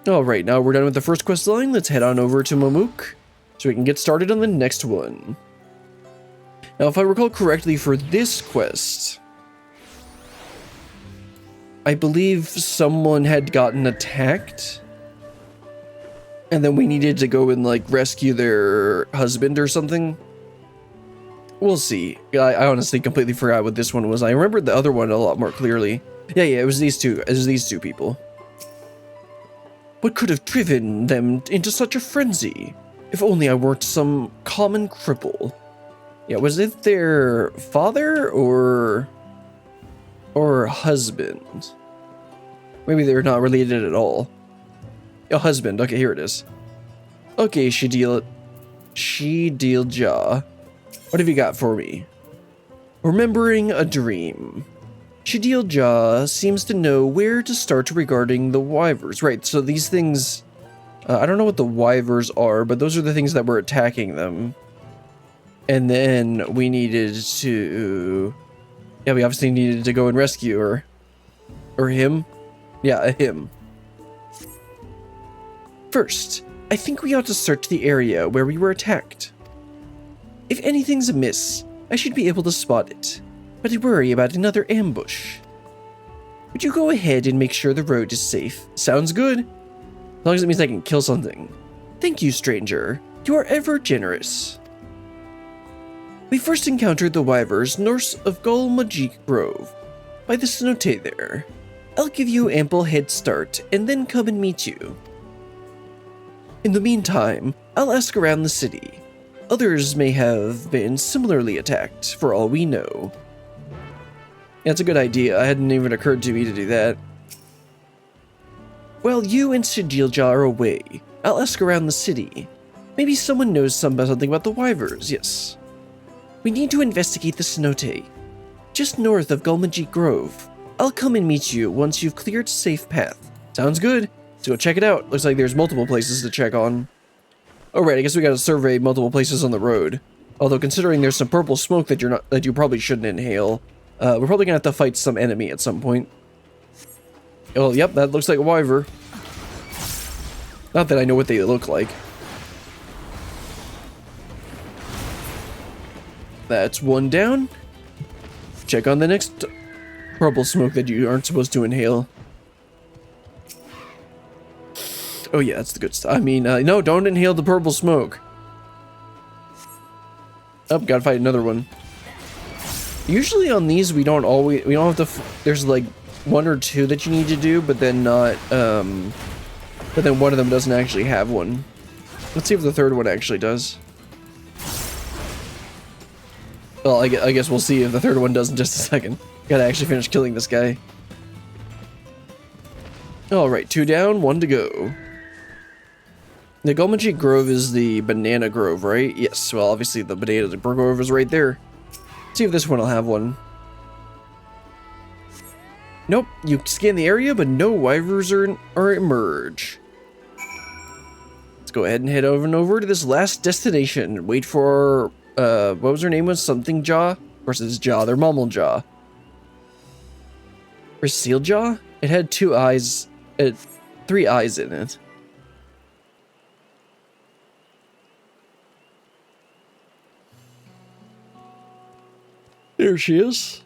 Alright, now we're done with the first quest line. Let's head on over to Mamool so we can get started on the next one. Now, if I recall correctly for this quest, I believe someone had gotten attacked, and then we needed to go and, like, rescue their husband or something. We'll see. I honestly completely forgot what this one was. I remembered the other one a lot more clearly. Yeah, it was these two. It was these two people. What could have driven them into such a frenzy? If only I weren't some common cripple. Yeah, was it their father or husband? Maybe they're not related at all. A husband. Okay, here it is. Okay, She-Deal Jaw. What have you got for me? Remembering a dream. She-Deal Jaw seems to know where to start regarding the wyvers. Right, so these things... I don't know what the wyvers are, but those are the things that were attacking them. And then we needed to... Yeah, we obviously needed to go and rescue her. Or him? Yeah, him. First, I think we ought to search the area where we were attacked. If anything's amiss, I should be able to spot it, but I worry about another ambush. Would you go ahead and make sure the road is safe? Sounds good. As long as it means I can kill something. Thank you, stranger. You are ever generous. We first encountered the wyvers north of Gulmajik Grove, by the cenote there. I'll give you ample head start and then come and meet you. In the meantime, I'll ask around the city. Others may have been similarly attacked, for all we know. Yeah, that's a good idea. It hadn't even occurred to me to do that. While you and Sigilja are away, I'll ask around the city. Maybe someone knows something about the wyvers, yes. We need to investigate the cenote, just north of Gulmajik Grove. I'll come and meet you once you've cleared a safe path. Sounds good. Let's go check it out. Looks like there's multiple places to check on. Alright, I guess we gotta survey multiple places on the road. Although considering there's some purple smoke that you probably shouldn't inhale, we're probably gonna have to fight some enemy at some point. Oh, yep, that looks like a wyver. Not that I know what they look like. That's one down. Check on the next purple smoke that you aren't supposed to inhale. Oh yeah, that's the good stuff. I mean, no, don't inhale the purple smoke. Oh, gotta fight another one. Usually on these, we don't have to, there's like one or two that you need to do, but then not, but then one of them doesn't actually have one. Let's see if the third one actually does. Well, I guess we'll see if the third one does in just a second. Gotta actually finish killing this guy. Alright, 2 down, 1 to go. The Gulmajik Grove is the banana grove, right? Yes, well, obviously the banana grove is right there. See if this one will have one. Nope, you scan the area, but no wyvers are emerge. Let's go ahead and head over to this last destination and wait for what was her name? Was something Jaw? Of course it's Jaw, they're Mamool Jaw. Or Seal Jaw? It had 2 eyes, 3 eyes in it. There she is.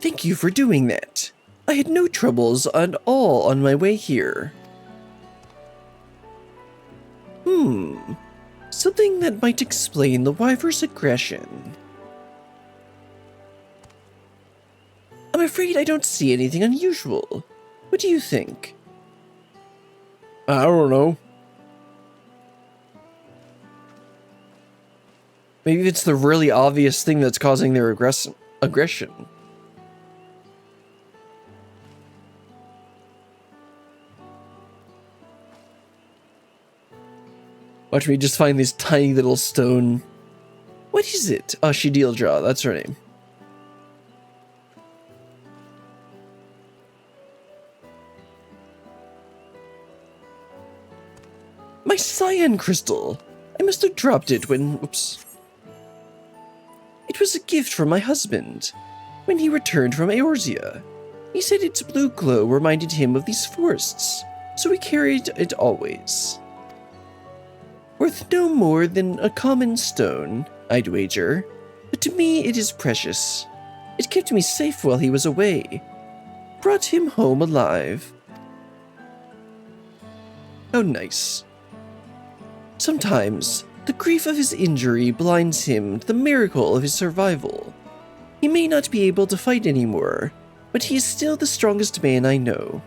Thank you for doing that. I had no troubles at all on my way here. Something that might explain the wyver's aggression. I'm afraid I don't see anything unusual. What do you think? I don't know. Maybe it's the really obvious thing that's causing their aggression. Watch me just find this tiny little stone. What is it? Oh, She-Deal Jaw, that's her name. My cyan crystal! I must have dropped it when... Oops. It was a gift from my husband when he returned from Eorzea. He said its blue glow reminded him of these forests, so he carried it always. Worth no more than a common stone, I'd wager, but to me it is precious. It kept me safe while he was away. Brought him home alive. How nice. Sometimes, the grief of his injury blinds him to the miracle of his survival. He may not be able to fight anymore, but he is still the strongest man I know.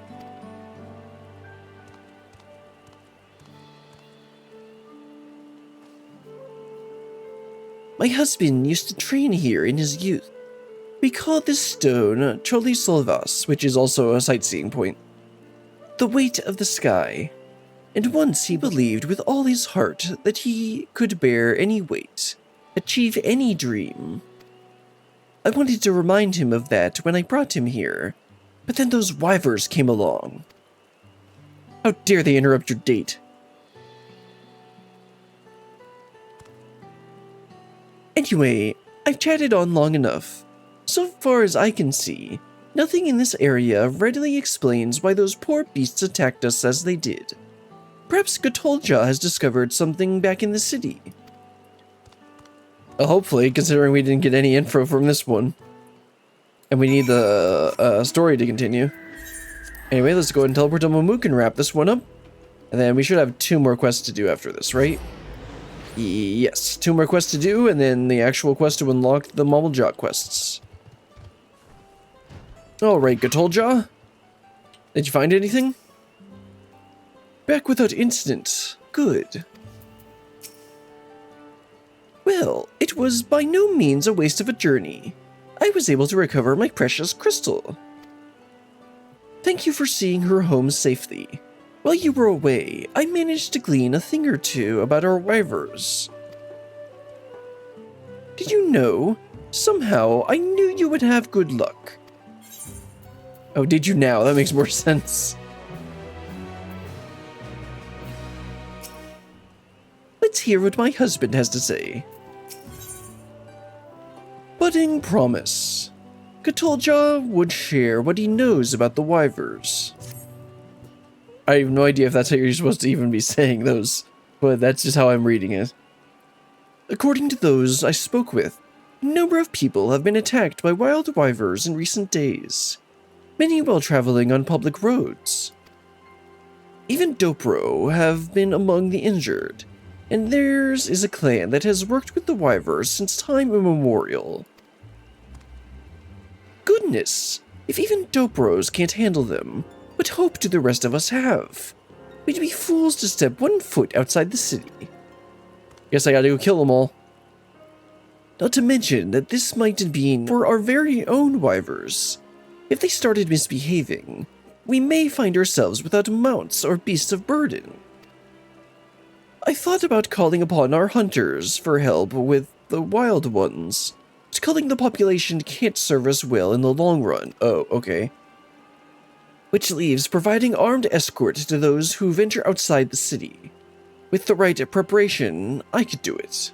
My husband used to train here in his youth. We call this stone Choli Solvas, which is also a sightseeing point. The weight of the sky. And once he believed with all his heart that he could bear any weight, achieve any dream. I wanted to remind him of that when I brought him here, but then those wyvers came along. How dare they interrupt your date? Anyway, I've chatted on long enough. So far as I can see, nothing in this area readily explains why those poor beasts attacked us as they did. Perhaps Gatolja has discovered something back in the city. Hopefully, considering we didn't get any info from this one. And we need the story to continue. Anyway, let's go ahead and teleport to Mamool and wrap this one up. And then we should have 2 more quests to do after this, right? Yes, 2 more quests to do, and then the actual quest to unlock the Mamool quests. Alright, Gatolja. Did you find anything? Back without incident. Good. Well, it was by no means a waste of a journey. I was able to recover my precious crystal. Thank you for seeing her home safely. While you were away, I managed to glean a thing or two about our wyvers. Did you know? Somehow, I knew you would have good luck. Oh, did you now? That makes more sense. Let's hear what my husband has to say. Budding promise. Gatolja would share what he knows about the wyvers. I have no idea if that's how you're supposed to even be saying those, but that's just how I'm reading it. According to those I spoke with, a number of people have been attacked by wild wyvers in recent days, many while traveling on public roads. Even Dopro have been among the injured, and theirs is a clan that has worked with the wyvers since time immemorial. Goodness, if even Dopros can't handle them, what hope do the rest of us have? We'd be fools to step 1 foot outside the city. Guess I gotta go kill them all. Not to mention that this might mean for our very own wyvers. If they started misbehaving, we may find ourselves without mounts or beasts of burden. I thought about calling upon our hunters for help with the wild ones, but culling the population can't serve us well in the long run. Oh, okay. Which leaves providing armed escort to those who venture outside the city. With the right preparation, I could do it.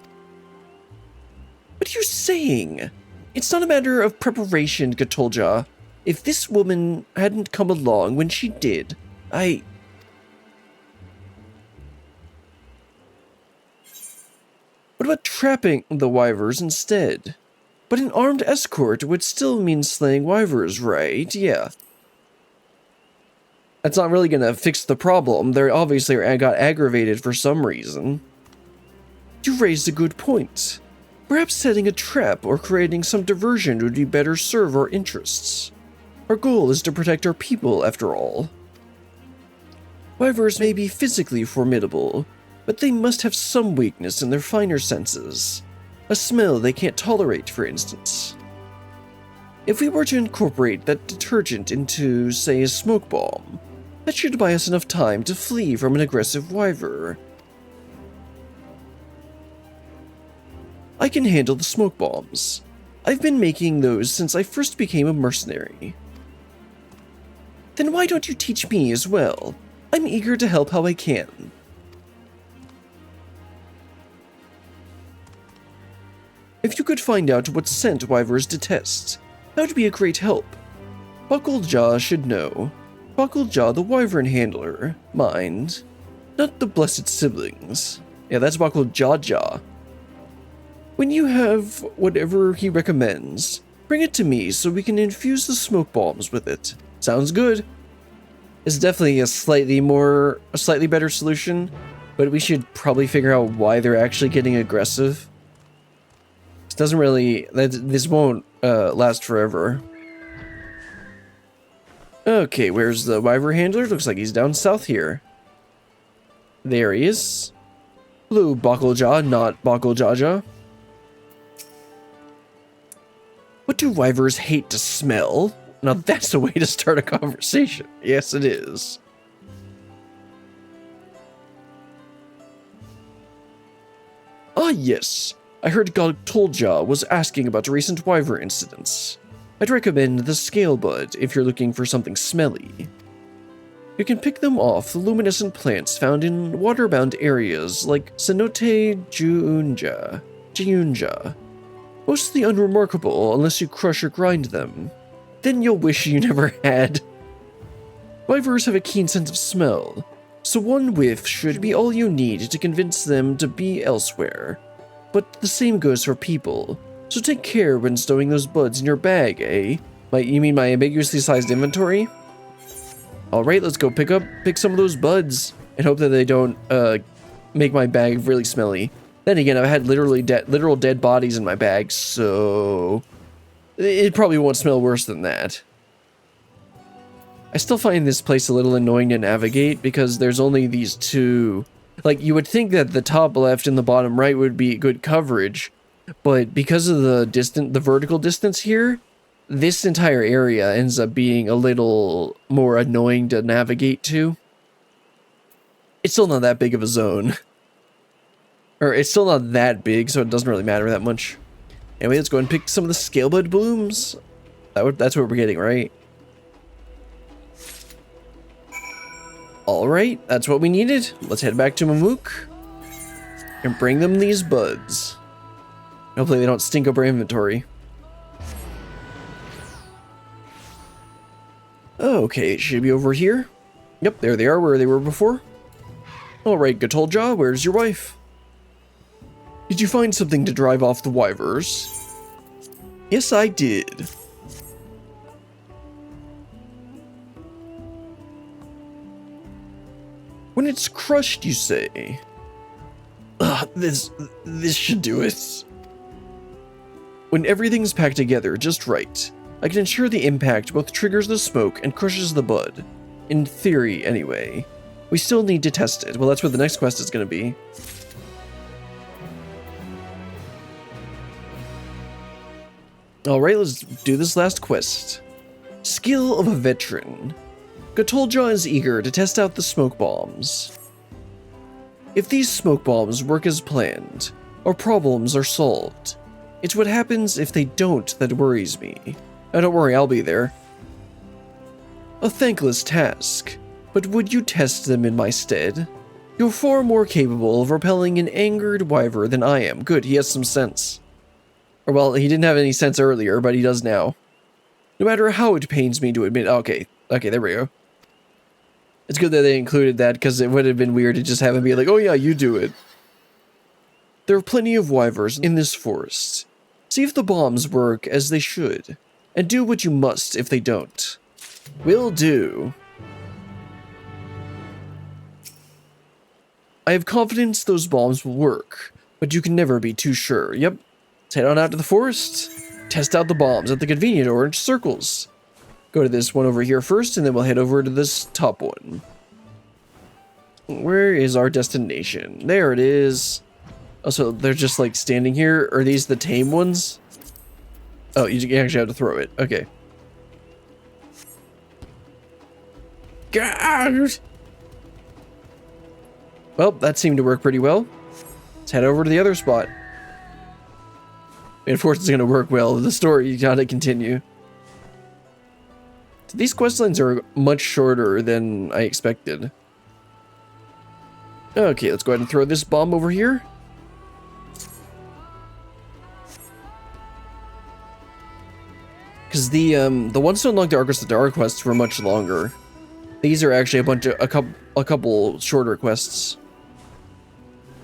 What are you saying? It's not a matter of preparation, Gatolja. If this woman hadn't come along when she did, What about trapping the wyvers instead? But an armed escort would still mean slaying wyvers, right? Yeah. That's not really gonna fix the problem. They obviously got aggravated for some reason. You raised a good point. Perhaps setting a trap or creating some diversion would be better serve our interests. Our goal is to protect our people, after all. Wyvers may be physically formidable, but they must have some weakness in their finer senses. A smell they can't tolerate, for instance. If we were to incorporate that detergent into, say, a smoke bomb, that should buy us enough time to flee from an aggressive wyver. I can handle the smoke bombs. I've been making those since I first became a mercenary. Then why don't you teach me as well? I'm eager to help how I can. If you could find out what scent wyvers detest, that would be a great help. Bucklejaw should know. Bucklejaw the wyvern handler. Mind. Not the blessed siblings. Yeah, that's Bucklejaw. When you have whatever he recommends, bring it to me so we can infuse the smoke bombs with it. Sounds good. It's definitely a slightly better solution, but we should probably figure out why they're actually getting aggressive. This doesn't really, this won't last forever. Okay, where's the wyvern handler? Looks like he's down south here. There he is. Hello, Bucklejaw, not Bucklejaja. What do wyverns hate to smell? Now that's the way to start a conversation. Yes, it is. Ah, yes. I heard Gogtolja was asking about recent wyvern incidents. I'd recommend the scale bud if you're looking for something smelly. You can pick them off the luminescent plants found in water-bound areas like Cenote Jiunja. Mostly unremarkable unless you crush or grind them. Then you'll wish you never had. Wyverns have a keen sense of smell, so one whiff should be all you need to convince them to be elsewhere. But the same goes for people, so take care when stowing those buds in your bag, eh? You mean my ambiguously sized inventory? Alright, let's go pick some of those buds, and hope that they don't make my bag really smelly. Then again, I've had literal dead bodies in my bag, so it probably won't smell worse than that. I still find this place a little annoying to navigate because there's only these two. Like, you would think that the top left and the bottom right would be good coverage, but because of the vertical distance here, this entire area ends up being a little more annoying to navigate to. It's still not that big of a zone. Or it's still not that big, so it doesn't really matter that much. Anyway, let's go and pick some of the scalebud blooms. That's what we're getting, right? Alright, that's what we needed. Let's head back to Mamook and bring them these buds. Hopefully they don't stink up our inventory. Okay, it should be over here. Yep, there they are, where they were before. Alright, Gotolja, where's your wife? Did you find something to drive off the wyvers? Yes, I did. When it's crushed, you say? This should do it. When everything's packed together just right, I can ensure the impact both triggers the smoke and crushes the bud. In theory, anyway. We still need to test it. Well, that's what the next quest is going to be. Alright, let's do this last quest. Skill of a veteran. Gotolja is eager to test out the smoke bombs. If these smoke bombs work as planned, or problems are solved, it's what happens if they don't that worries me. Oh, don't worry, I'll be there. A thankless task, but would you test them in my stead? You're far more capable of repelling an angered wyvern than I am. Good, he has some sense. Or well, he didn't have any sense earlier, but he does now. No matter how it pains me to admit— okay, there we go. It's good that they included that, because it would have been weird to just have him be like, oh yeah, you do it. There are plenty of wyverns in this forest. See if the bombs work as they should, and do what you must if they don't. Will do. I have confidence those bombs will work, but you can never be too sure. Yep. Let's head on out to the forest, test out the bombs at the convenient orange circles. Go to this one over here first, and then we'll head over to this top one. Where is our destination? There it is. Oh, so they're just like standing here? Are these the tame ones? Oh, you actually have to throw it. Okay. God! Well, that seemed to work pretty well. Let's head over to the other spot. Of course, it's going to work well. The story gotta continue. So these questlines are much shorter than I expected. Okay, let's go ahead and throw this bomb over here. Because the ones to unlock the Argus the Dark quests were much longer. These are actually a couple shorter quests.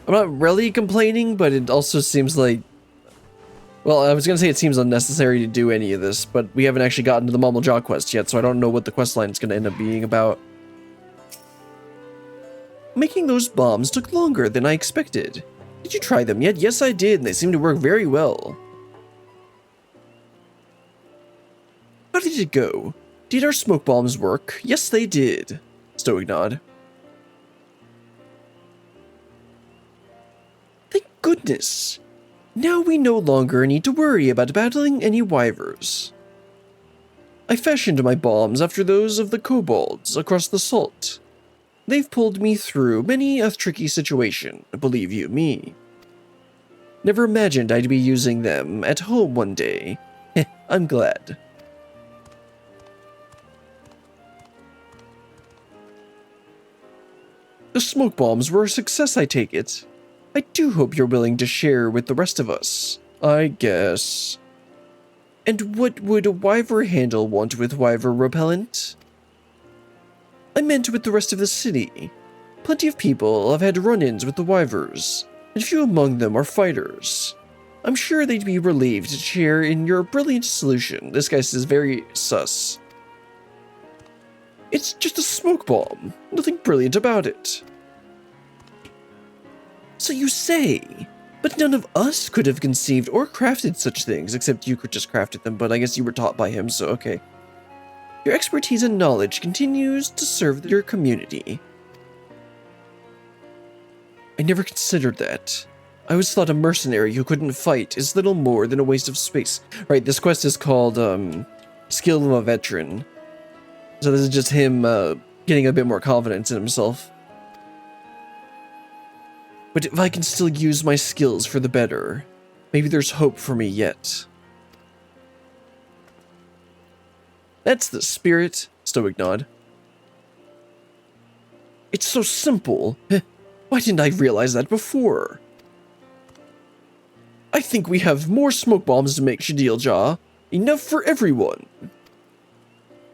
I'm not really complaining, but it also seems like, well, I was gonna say it seems unnecessary to do any of this, but we haven't actually gotten to the Mamool quest yet, so I don't know what the questline is gonna end up being about. Making those bombs took longer than I expected. Did you try them yet? Yes, I did, and they seem to work very well. How did it go? Did our smoke bombs work? Yes, they did. Stoic nod. Thank goodness. Now we no longer need to worry about battling any wyverns. I fashioned my bombs after those of the kobolds across the salt. They've pulled me through many a tricky situation, believe you me. Never imagined I'd be using them at home one day. I'm glad. The smoke bombs were a success, I take it. I do hope you're willing to share with the rest of us. I guess. And what would a wyvern handle want with wyvern repellent? I meant with the rest of the city. Plenty of people have had run-ins with the wyverns, and few among them are fighters. I'm sure they'd be relieved to share in your brilliant solution. This guy says very sus. It's just a smoke bomb. Nothing brilliant about it. So you say, but none of us could have conceived or crafted such things, except you could just crafted them, but I guess you were taught by him, so okay. Your expertise and knowledge continues to serve your community. I never considered that. I always thought a mercenary who couldn't fight is little more than a waste of space. Right, this quest is called, Skill of a Veteran. So this is just him, getting a bit more confidence in himself. But if I can still use my skills for the better, maybe there's hope for me yet. That's the spirit, Stoic nod. It's so simple. Why didn't I realize that before? I think we have more smoke bombs to make, Shadilja. Enough for everyone.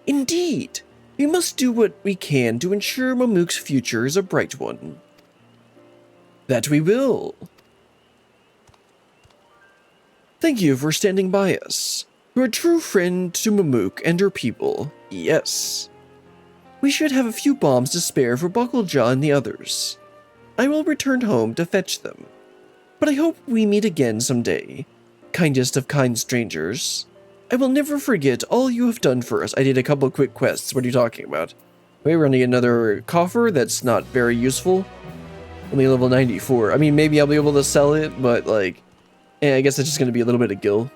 Indeed, we must do what we can to ensure Mamook's future is a bright one. That we will. Thank you for standing by us. You're a true friend to Mamook and her people. Yes. We should have a few bombs to spare for Bucklejaw and the others. I will return home to fetch them. But I hope we meet again someday. Kindest of kind strangers. I will never forget all you have done for us. I did a couple quick quests. What are you talking about? We're running another coffer that's not very useful. Only level 94. I mean, maybe I'll be able to sell it, but like, I guess it's just going to be a little bit of gil.